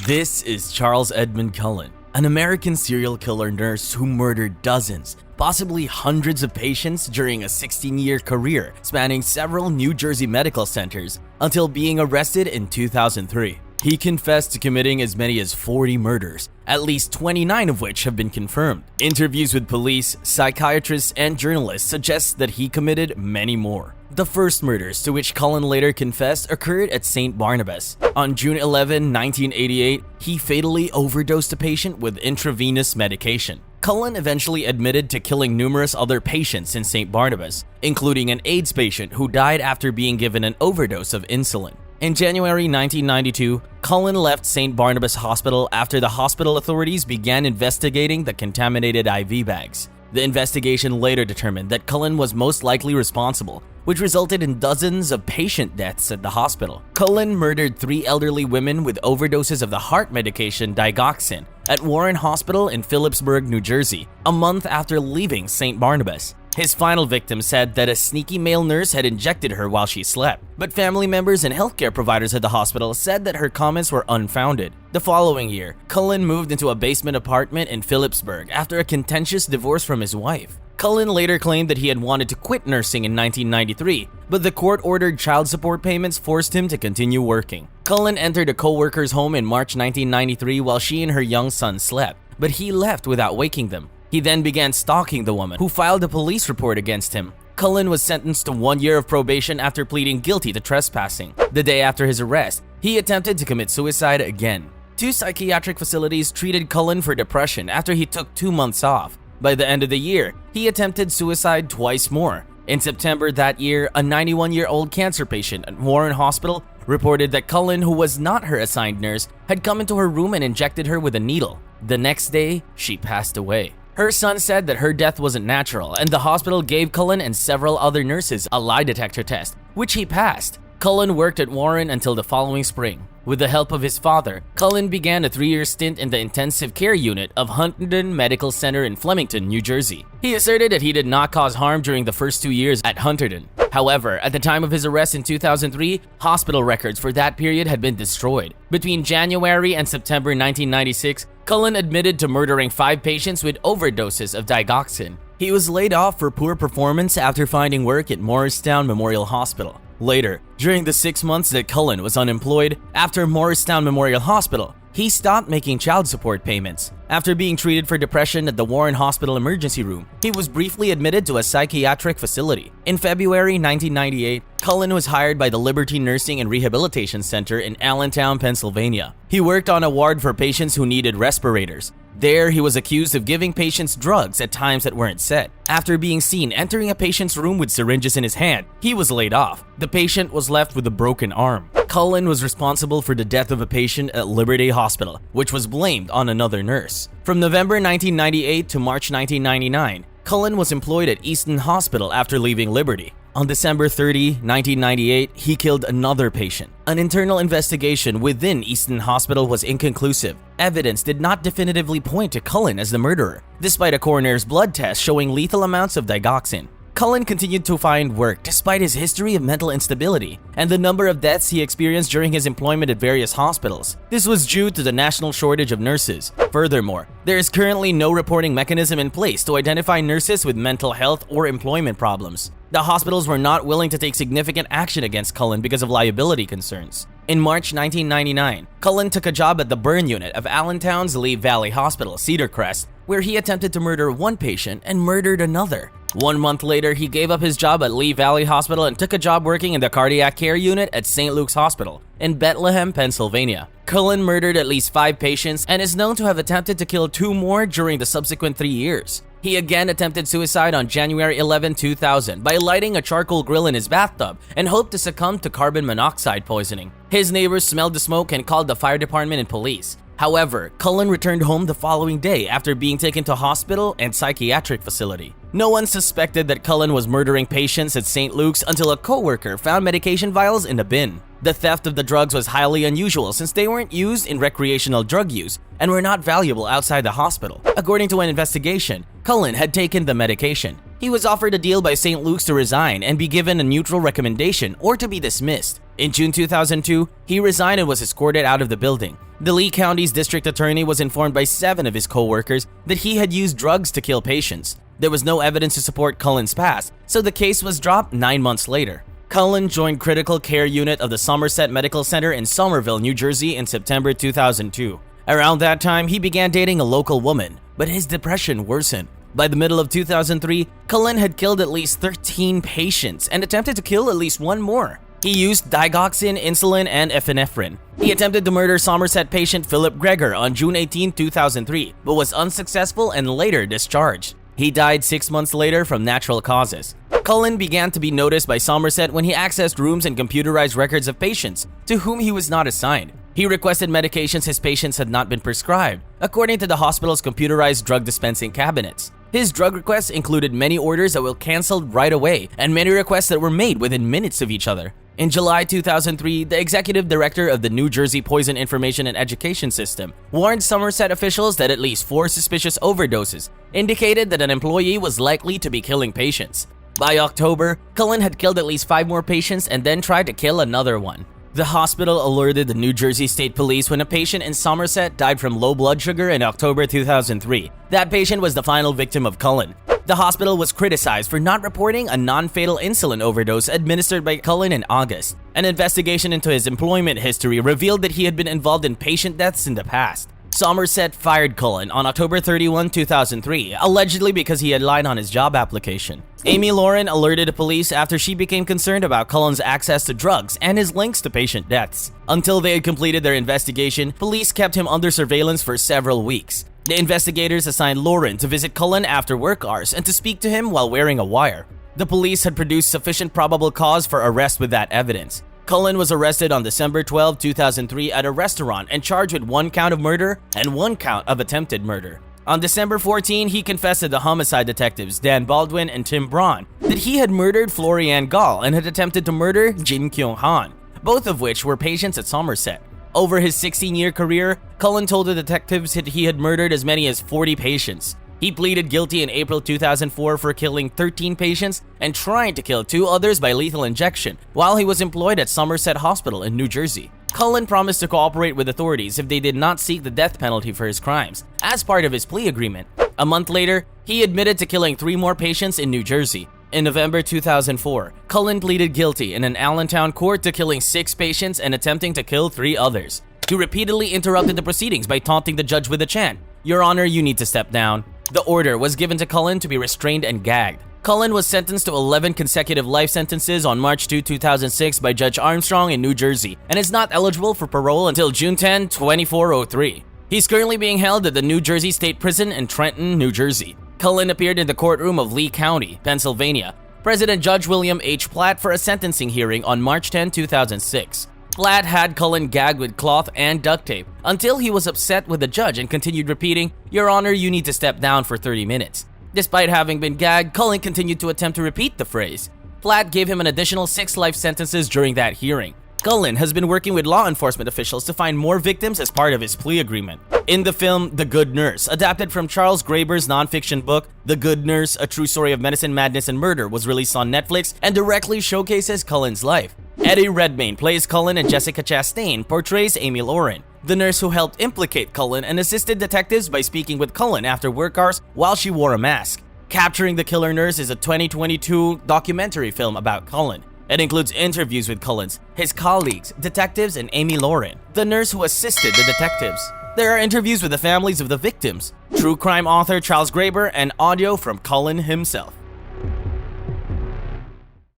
This is Charles Edmund Cullen, an American serial killer nurse who murdered dozens, possibly hundreds of patients during a 16-year career spanning several New Jersey medical centers until being arrested in 2003. He confessed to committing as many as 40 murders, at least 29 of which have been confirmed. Interviews with police, psychiatrists, and journalists suggest that he committed many more. The first murders to which Cullen later confessed occurred at St. Barnabas. On June 11, 1988, he fatally overdosed a patient with intravenous medication. Cullen eventually admitted to killing numerous other patients in St. Barnabas, including an AIDS patient who died after being given an overdose of insulin. In January 1992, Cullen left St. Barnabas Hospital after the hospital authorities began investigating the contaminated IV bags. The investigation later determined that Cullen was most likely responsible, which resulted in dozens of patient deaths at the hospital. Cullen murdered 3 elderly women with overdoses of the heart medication digoxin at Warren Hospital in Phillipsburg, New Jersey, a month after leaving St. Barnabas. His final victim said that a sneaky male nurse had injected her while she slept, but family members and healthcare providers at the hospital said that her comments were unfounded. The following year, Cullen moved into a basement apartment in Phillipsburg after a contentious divorce from his wife. Cullen later claimed that he had wanted to quit nursing in 1993, but the court-ordered child support payments forced him to continue working. Cullen entered a co-worker's home in March 1993 while she and her young son slept, but he left without waking them. He then began stalking the woman, who filed a police report against him. Cullen was sentenced to 1 year of probation after pleading guilty to trespassing. The day after his arrest, he attempted to commit suicide again. 2 psychiatric facilities treated Cullen for depression after he took 2 months off. By the end of the year, he attempted suicide twice more. In September that year, a 91-year-old cancer patient at Warren Hospital reported that Cullen, who was not her assigned nurse, had come into her room and injected her with a needle. The next day, she passed away. Her son said that her death wasn't natural, and the hospital gave Cullen and several other nurses a lie detector test, which he passed. Cullen worked at Warren until the following spring. With the help of his father, Cullen began a 3-year stint in the intensive care unit of Huntington Medical Center in Flemington, New Jersey. He asserted that he did not cause harm during the first 2 years at Huntington. However, at the time of his arrest in 2003, hospital records for that period had been destroyed. Between January and September 1996, Cullen admitted to murdering 5 patients with overdoses of digoxin. He was laid off for poor performance after finding work at Morristown Memorial Hospital. Later, during the 6 months that Cullen was unemployed after Morristown Memorial Hospital, he stopped making child support payments. After being treated for depression at the Warren Hospital emergency room, he was briefly admitted to a psychiatric facility. In February 1998, Cullen was hired by the Liberty Nursing and Rehabilitation Center in Allentown, Pennsylvania. He worked on a ward for patients who needed respirators. There, he was accused of giving patients drugs at times that weren't set. After being seen entering a patient's room with syringes in his hand, he was laid off. The patient was left with a broken arm. Cullen was responsible for the death of a patient at Liberty Hospital, which was blamed on another nurse. From November 1998 to March 1999, Cullen was employed at Easton Hospital after leaving Liberty. On December 30, 1998, he killed another patient. An internal investigation within Easton Hospital was inconclusive. Evidence did not definitively point to Cullen as the murderer, despite a coroner's blood test showing lethal amounts of digoxin. Cullen continued to find work despite his history of mental instability and the number of deaths he experienced during his employment at various hospitals. This was due to the national shortage of nurses. Furthermore, there is currently no reporting mechanism in place to identify nurses with mental health or employment problems. The hospitals were not willing to take significant action against Cullen because of liability concerns. In March 1999, Cullen took a job at the burn unit of Allentown's Lee Valley Hospital, Cedar Crest, where he attempted to murder one patient and murdered another. 1 month later, he gave up his job at Lee Valley Hospital and took a job working in the cardiac care unit at St. Luke's Hospital in Bethlehem, Pennsylvania. Cullen murdered at least 5 patients and is known to have attempted to kill 2 more during the subsequent 3 years. He again attempted suicide on January 11, 2000 by lighting a charcoal grill in his bathtub and hoped to succumb to carbon monoxide poisoning. His neighbors smelled the smoke and called the fire department and police. However, Cullen returned home the following day after being taken to hospital and psychiatric facility. No one suspected that Cullen was murdering patients at St. Luke's until a co-worker found medication vials in the bin. The theft of the drugs was highly unusual since they weren't used in recreational drug use and were not valuable outside the hospital. According to an investigation, Cullen had taken the medication. He was offered a deal by St. Luke's to resign and be given a neutral recommendation or to be dismissed. In June 2002, he resigned and was escorted out of the building. The Lee County's district attorney was informed by 7 of his co-workers that he had used drugs to kill patients. There was no evidence to support Cullen's past, so the case was dropped 9 months later. Cullen joined critical care unit of the Somerset Medical Center in Somerville, New Jersey in September 2002. Around that time, he began dating a local woman, but his depression worsened. By the middle of 2003, Cullen had killed at least 13 patients and attempted to kill at least 1 more. He used digoxin, insulin, and epinephrine. He attempted to murder Somerset patient Philip Gregor on June 18, 2003, but was unsuccessful and later discharged. He died 6 months later from natural causes. Cullen began to be noticed by Somerset when he accessed rooms and computerized records of patients to whom he was not assigned. He requested medications his patients had not been prescribed, according to the hospital's computerized drug dispensing cabinets. His drug requests included many orders that were canceled right away and many requests that were made within minutes of each other. In July 2003, the executive director of the New Jersey Poison Information and Education System warned Somerset officials that at least 4 suspicious overdoses indicated that an employee was likely to be killing patients. By October, Cullen had killed at least 5 more patients and then tried to kill another one. The hospital alerted the New Jersey State Police when a patient in Somerset died from low blood sugar in October 2003. That patient was the final victim of Cullen. The hospital was criticized for not reporting a non-fatal insulin overdose administered by Cullen in August. An investigation into his employment history revealed that he had been involved in patient deaths in the past. Somerset fired Cullen on October 31, 2003, allegedly because he had lied on his job application. Amy Lauren alerted the police after she became concerned about Cullen's access to drugs and his links to patient deaths. Until they had completed their investigation, police kept him under surveillance for several weeks. The investigators assigned Lauren to visit Cullen after work hours and to speak to him while wearing a wire. The police had produced sufficient probable cause for arrest with that evidence. Cullen was arrested on December 12, 2003 at a restaurant and charged with 1 count of murder and 1 count of attempted murder. On December 14, he confessed to the homicide detectives Dan Baldwin and Tim Braun that he had murdered Florianne Gall and had attempted to murder Jin Kyung Han, both of which were patients at Somerset. Over his 16-year career, Cullen told the detectives that he had murdered as many as 40 patients. He pleaded guilty in April 2004 for killing 13 patients and trying to kill 2 others by lethal injection while he was employed at Somerset Hospital in New Jersey. Cullen promised to cooperate with authorities if they did not seek the death penalty for his crimes, as part of his plea agreement. A month later, he admitted to killing 3 more patients in New Jersey. In November 2004, Cullen pleaded guilty in an Allentown court to killing 6 patients and attempting to kill 3 others. He repeatedly interrupted the proceedings by taunting the judge with a chant, "Your Honor, you need to step down." The order was given to Cullen to be restrained and gagged. Cullen was sentenced to 11 consecutive life sentences on March 2, 2006 by Judge Armstrong in New Jersey and is not eligible for parole until June 10, 2403. He's currently being held at the New Jersey State Prison in Trenton, New Jersey. Cullen appeared in the courtroom of Lee County, Pennsylvania, President Judge William H. Platt for a sentencing hearing on March 10, 2006. Platt had Cullen gagged with cloth and duct tape until he was upset with the judge and continued repeating, "Your Honor, you need to step down," for 30 minutes. Despite having been gagged, Cullen continued to attempt to repeat the phrase. Platt gave him an additional 6 life sentences during that hearing. Cullen has been working with law enforcement officials to find more victims as part of his plea agreement. In the film The Good Nurse, adapted from Charles Graeber's nonfiction book, The Good Nurse, A True Story of Medicine, Madness, and Murder was released on Netflix and directly showcases Cullen's life. Eddie Redmayne plays Cullen and Jessica Chastain portrays Amy Lauren, the nurse who helped implicate Cullen and assisted detectives by speaking with Cullen after work hours while she wore a mask. Capturing the Killer Nurse is a 2022 documentary film about Cullen. It includes interviews with Cullen's, his colleagues, detectives, and Amy Lauren, the nurse who assisted the detectives. There are interviews with the families of the victims, true crime author Charles Graeber, and audio from Cullen himself.